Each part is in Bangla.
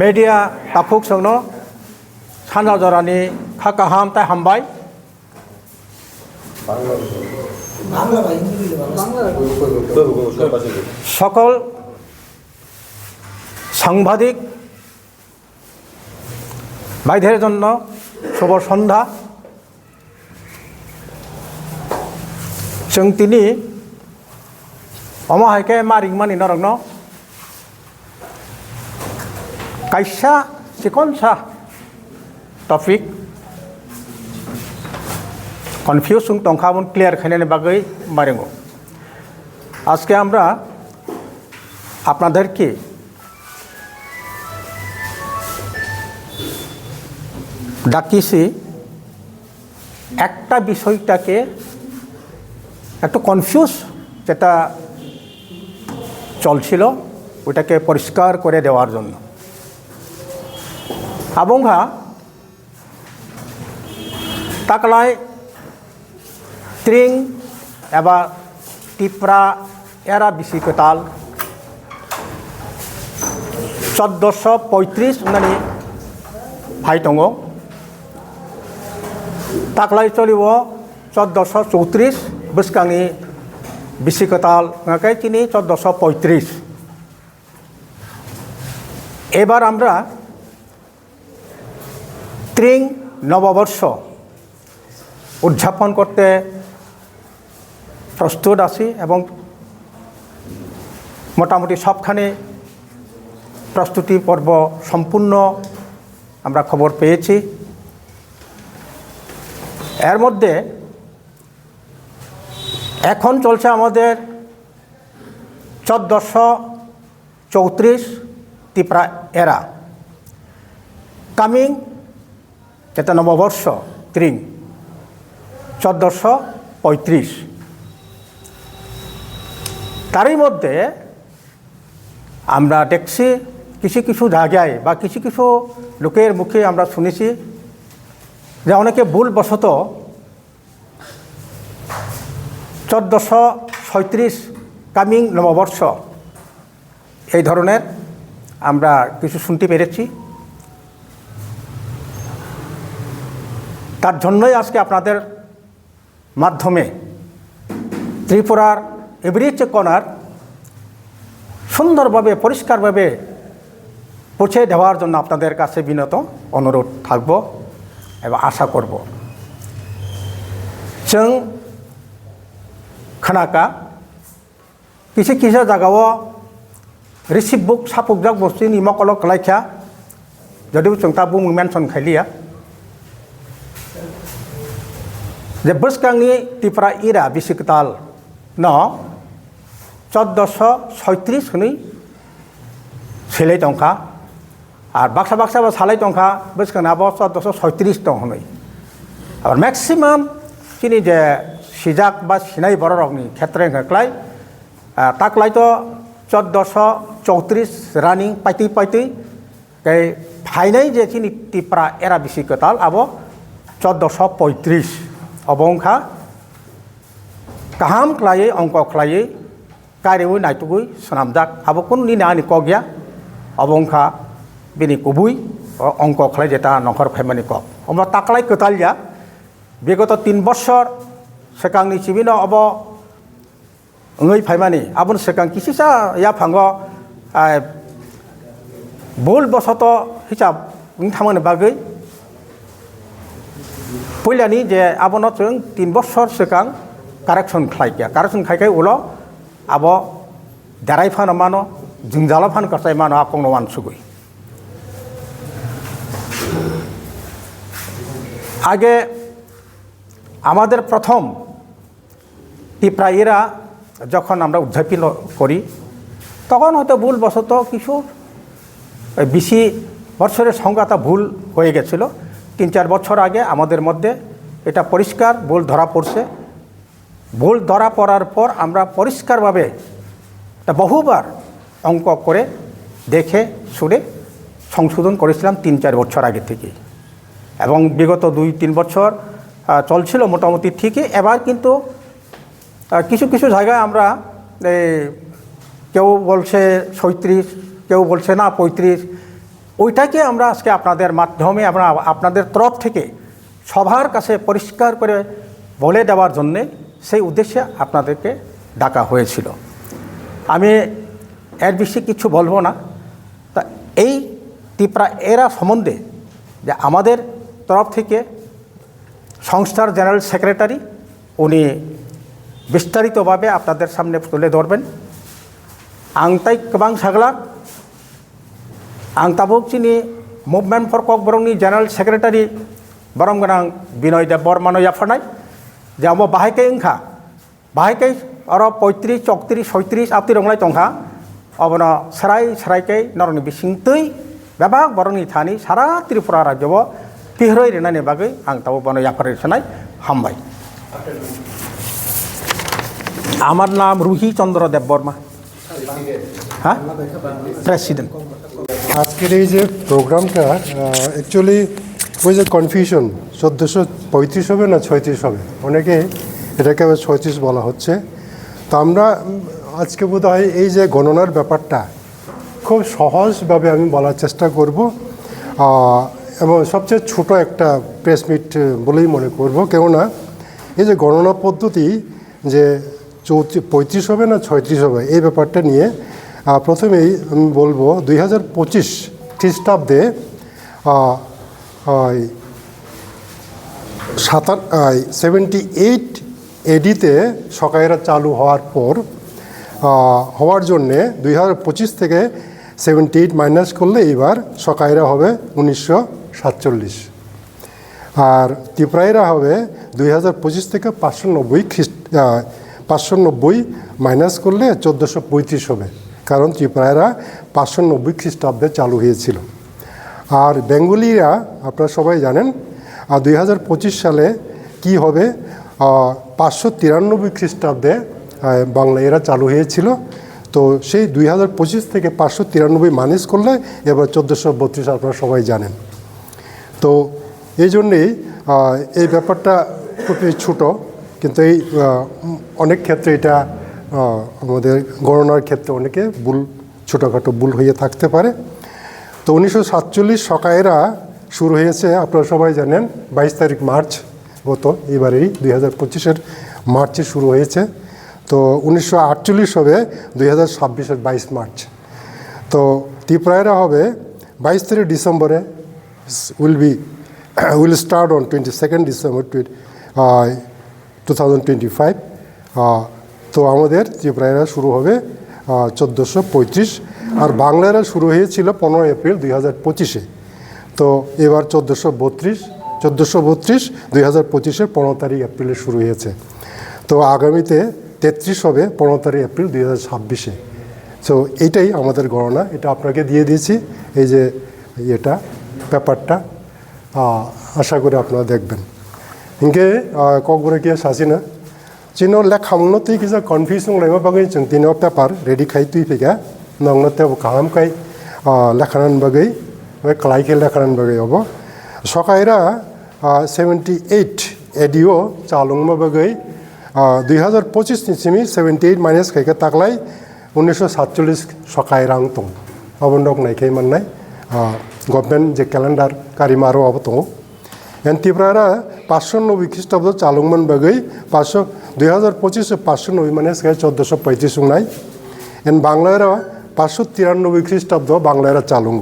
media tapuk songno Sanja Jorani Khakaham Tai Hambai সকল সাংবাদিক ভাইদের জন্য শুভ সন্ধ্যা जों दिनै अमाहायके मारिंमानि नरगनो कायसा सिकनसा टपिक कनफिउजिং तंखाबन क्लियर खालामनायनि बागै मारिंगो আজকে আমরা আপনাদেরকে ডাকিছি একটা বিষয়টাকে একটু কনফিউজ যেটা চলছিল ওটাকে পরিষ্কার করে দেওয়ার জন্য Wngya Khwlai Tring এবা TIPRA এরা Bisi Kwtal 1435 Wngnai ভাই দङ Khwlai চলিব 1434 Beskangni Bisi Kwtal ngakai kini 1435 এবার আমরা Tring নববর্ষ উদযাপন করতে প্রস্তুত আছি এবং মোটামুটি সবখানে প্রস্তুতি পর্ব সম্পূর্ণ আমরা খবর পেয়েছি এর মধ্যে এখন চলছে আমাদের 1434 TIPRA এরা কামিং যেটা নববর্ষ Tring 1435 তারই মধ্যে আমরা দেখছি কিছু কিছু জায়গায় বা কিছু কিছু লোকের মুখে আমরা শুনেছি যে অনেকে ভুলবশত 1436 কামিং নববর্ষ এই ধরনের আমরা কিছু শুনতে পেরেছি তার জন্যই আজকে আপনাদের মাধ্যমে ত্রিপুরার এভরি কর্নার সুন্দরভাবে পরিষ্কারভাবে পৌঁছে দেওয়ার জন্য আপনাদের কাছে বিনত অনুরোধ থাকব এবং আশা করব जों खोनाका কিছু কিছু জায়গাও রিসিভ বুক সাপুকজাক বস্তুनि मकल खलायखा যদিও जों তা बुं मेनसन खायलिया যে বসকাংনি TIPRA ইরা Bisi Kwtal ন 1436 হনি সেলাই টংকা আর বাক্সা বাক্সা বা সালাই টংকা বসকাংনাবো 1436 টং হনি আর ম্যাক্সিমাম চিনি যে সিজাক বা সিনাই বড়রকনি ক্ষেত্রে Khwlai Khwlai তো 1434 রানিং পাইতে পাইতে এই ফাইনাই যে চিনি TIPRA এরা Bisi Kwtal আবো 1435 Wngya kaham Khwlai ongko Khwlai karewi naitugui sanamjak abo kun ni nani kogya Wngya bini kubui ongko Khwlai jeta nongkhor phaimani kok omo Khwlai Kwtal ya বিগত 3 বছর সেকাংনি চিবিনো abo ngai phaimani abon sekang kisisa ya phango bol bosoto hisab ngamane bagai পইলানি যে আবনো जों 3 বছর সেকাং কারেকশন খাইkai উলো আবো দারাই ফানো মানো জিংজালা ফান করছাই মানো আপংনো মানসুগই আগে আমাদের প্রথম TIPRA এরা যখন আমরা উদযাপন করি তখন হয়তো ভুলবশত কিছু 20 বছরের সংখ্যাটা ভুল হয়ে গেছিল 3-4 বছর আগে আমাদের মধ্যে এটা পরিষ্কার ভুল ধরা পড়ছে ভুল ধরা পড়ার পর আমরা পরিষ্কারভাবে এটা বহুবার অঙ্ক করে দেখে শুনে সংশোধন করেছিলাম 3-4 বছর আগে থেকে এবং বিগত 2-3 বছর চলছিল মোটামুটি ঠিকই এবার কিন্তু কিছু কিছু জায়গায় আমরা কেউ বলছে 37 কেউ বলছে না 35 ওইটাকে আমরা আজকে আপনাদের মাধ্যমে আমরা আপনাদের তরফ থেকে সবার কাছে পরিষ্কার করে বলে দেওয়ার জন্যে সেই উদ্দেশ্যে আপনাদেরকে ডাকা হয়েছিল। আমি এর বেশি কিছু বলবো না। তা এই ত্রিপুরা এরা সম্বন্ধে যে আমাদের তরফ থেকে সংস্থার জেনারেল সেক্রেটারি উনি বিস্তারিতভাবে আপনাদের সামনে তুলে ধরবেন। আংতাই কবাং সাগলা आंताबुक चिनी मुभमेंट फर ककबरंनि जेनेरेल सेक्रेटारि बरम गोनां बिनय देव बर्मानो याफानाय जे आमो बाहायकै ओंखा बाहायकै आरो 35 34 36 आपति रंलाय तंखा अबनो सराय नरनि बिसिंतै बेबाग बरंनि थानि सारा त्रिपुरा राज्यव पिहरय रेनानि बागै आंताबो बनो याफारेसनाय हामबाय। आमार नाम रुहि चंद्र देव बर्मा। हाँ प्रेसिडेंट। আজকের এই যে প্রোগ্রামটা অ্যাকচুয়ালি ওই যে কনফিউশন 1435 হবে না 36 হবে, অনেকে এটাকে 36 বলা হচ্ছে। তো আমরা আজকে বোধহয় এই যে গণনার ব্যাপারটা খুব সহজভাবে আমি বলার চেষ্টা করব এবং সবচেয়ে ছোট একটা প্রেস মিট বলেই মনে করব। কেননা এই যে গণনা পদ্ধতি যে 35 হবে না 36 হবে এই ব্যাপারটা নিয়ে প্রথমেই আমি বলবো 2025 খ্রিস্টাব্দে 78 এডিতে সকাইরা চালু হওয়ার পর হওয়ার জন্যে 2025 থেকে 78 মাইনাস করলে এবার সকাইরা হবে 1947 আর ত্রিপুরাইরা হবে 2025 থেকে 590 মাইনাস করলে 1435 হবে, কারণ ত্রিপুরাইরা 590 খ্রিস্টাব্দে চালু হয়েছিল। আর বেঙ্গলিরা আপনারা সবাই জানেন 2025 সালে কি হবে, 593 খ্রিস্টাব্দে বাংলা এরা চালু হয়েছিল। তো সেই 2025 থেকে 593 মাইনাস করলে এবার 1432 আপনারা সবাই জানেন। তো এই জন্যেই এই ব্যাপারটা খুবই ছোটো, কিন্তু এই অনেক ক্ষেত্রে এটা আমাদের গণনার ক্ষেত্রে অনেকে ভুল ছোটোখাটো ভুল হয়ে থাকতে পারে। তো 1947 সকাইরা শুরু হয়েছে আপনারা সবাই জানেন 22 তারিখ মার্চ গত এবারেই 2025-এর মার্চে শুরু হয়েছে। তো 1948 হবে 2026-এর 22 মার্চ। তো ত্রিপুরাইরা হবে 22 তারিখ ডিসেম্বরে will start on 22nd December 2025। তো আমাদের ত্রিপুরাইরা শুরু হবে 1435 আর বাংলারা শুরু হয়েছিল 15 এপ্রিল 2025-এ। তো এবার 1432 2025-এর 15 তারিখ এপ্রিলে শুরু হয়েছে। তো আগামীতে 33 হবে 15 তারিখ এপ্রিল 2026-এ। সো এইটাই আমাদের গণনা, এটা আপনাকে দিয়ে দিয়েছি এই যে এটা ব্যাপারটা, আশা করি আপনারা দেখবেন। ইনকে ককবরে কি সাসিনা চিনো লেখামনো তুই কিছু কনফিউশন লাইবা বাগৈ जों তিনিও পেপার রেডি খাই তুই ফেগা নংনতে কাহামকাই লেখানান বাগৈ ক্লাইকে লেখানান বাগৈ হব সকাইরা 78 এডিও চালুংমা বাগৈ 2025 নিচিমি 78 মাইনাস খাইকে তাকলাই 1947 সকাইরাং দं অবন্দক নাইখাই মাননাই গভর্নমেন্ট যে ক্যালেন্ডার কারিমারো অব दं। एन ত্রিপুরারা 590 খ্রিস্টাব্দ চালুংমান বাগৈ 2025 590 মানে 1435 উংনাই। एन বাংলারা 593 খ্রিস্টাব্দ বাংলারা চালুং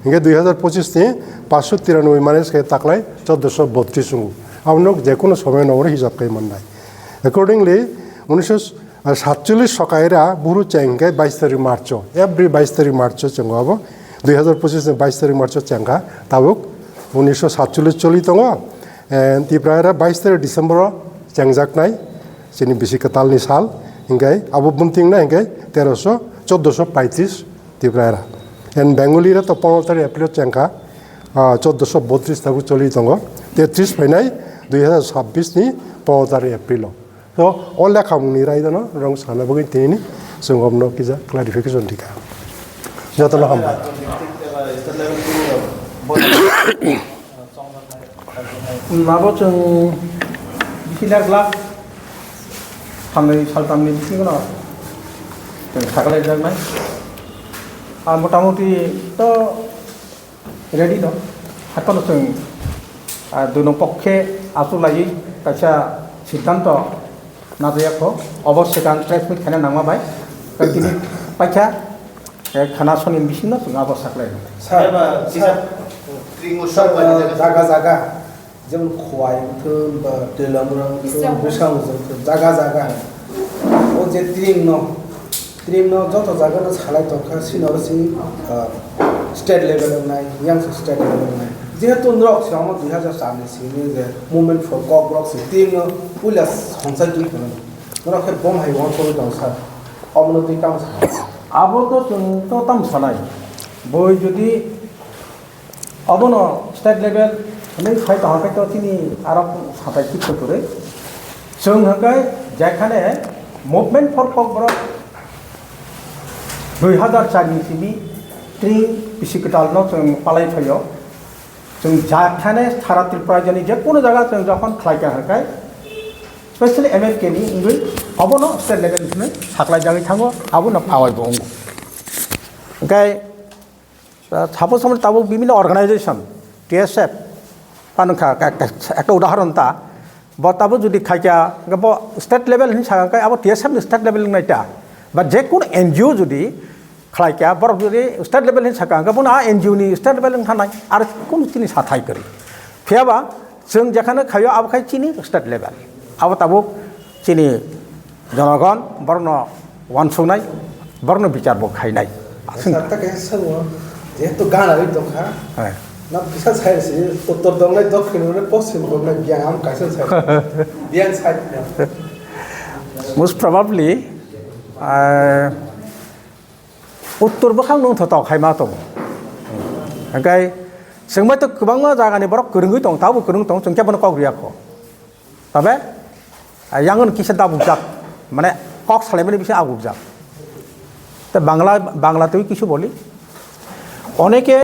ইংগে 2025 নি 593 মানে তাকলাই 1432 উং আমনক যে কোনো সময় নগর হিসাব কাই মাননাই। অ্যাকর্ডিংলি 1947 সকাইরা বুরু চেংকে 22 তারিখ মার্চ এভরি 22 তারিখ মার্চ চেঙ্গ হব 2025 22 তারিখ মার্চ চেঙ্গা তাবুক 1947 চলি दङ। ত্রিপুরারা 22 তারিখ ডিসেম্बर চেংজাকনাই চিনি বিসি কতালনি সাল হিংগাই আবু বুমতিংনা হিংগাই 1435 ত্রিপুরারা। एन बेंगलिरा तो 15 तारिख एप्रिल চেংকা 1432 তাবু চলি दङ 33 ফাইনাই 2026 नि 15 तारिख एप्रिल। तो अल लेखामुनि रायदानो रं सानाबगै तिनि जों हमनो किजा क्लारिफिकेशन दिखा जतला हामबाय। माबा जों बिसिलाग्ला फांनै सालथामनि बिसिनि उनाव जों साग्लायजानाय मोटामुटि तो रेडि दं हातनो जों दुनो पक्षे आसुलायै कायसा सिद्धांत नाजायाखौ अवश्य गान ट्रेसमिट खाना नामाबाय दिनै पाइखा खोनासंनि बिसिनो जों आबो साख्लायदों साबा सिसाब ट्रिं उसब जागा जागा जेमन खवायफोर बा दैलामरां बेसांजों जागा जागा ओ जे ट्रिं न जत जागा न सालाय तखा सिनर सि स्टेट लेभेल नाय यांग स्टेट लेभेल नाय जेहेतु नरक साम 2003 सिनि जे मुभमेन्ट फर कक रक सि ट्रिं न पुलिस हंसाय दुइ खन नरक बम हाय वन सो दं सा अमनति काम आबो तो जों तो तम सानाय बय जुदि अबनो स्टेट लेभेल नै फाइ तहाकै तो तिनि आरब साथाय किछु करे जों हकै जेखाने मुभमेन्ट फर कक रक 2004 सिनि ट्रिं बिसि कटाल न जों पालाय फायो जों जाखाने सारा त्रिपुरा जनि जे कोनो जागा जों जखन खलायका हकै स्पेशली एमएफके नि इंगै अबनो स्टेट लेभेल नि साख्लाय जागै थाङो आबो न पावाय बंग ओंखाय सापो समन ताबो বিভিন্ন অর্গানাইজেশন টিএসএফ पानखा একটা উদাহরণ তা বতাবো যদি খাইকা গব স্টেট লেভেল হিন সাগাকাय আবো টিএসএফ नि स्टेट लेवल नाइटा बा जे कोन एनजिओ जुदि खलायका बर जुदि स्टेट लेवल हिन सागा गब ना एनजिओ नि स्टेट लेवल थानाय आरो कोन तिनि साथाय करि फेयाबा जों जेखाने खायो आबो खाय चिनि स्टेट लेवल आबो ताबो चिनि जनगण बरन वानसुनाय बरन बिचार बो खायनाय सारता के संग जेहेतु गाना रि दखा ना बिसा साइड से उत्तर दंगलाय दक्षिण ने पश्चिम दंगलाय ब्याम कायसन साइड ब्याम साइड most probably उत्तर बखां नों थताव खायमा दं ओंखाय जोंबो तो गोबां जागानि बरक गोरोङै दं ताबो गोरों दं जों केबन कावरियाखौ तबे यांगन किसे दाबुजाक माने कक सालायमानि बिसे आबुजाक तो बांग्ला तो কিছু বলি অনেকে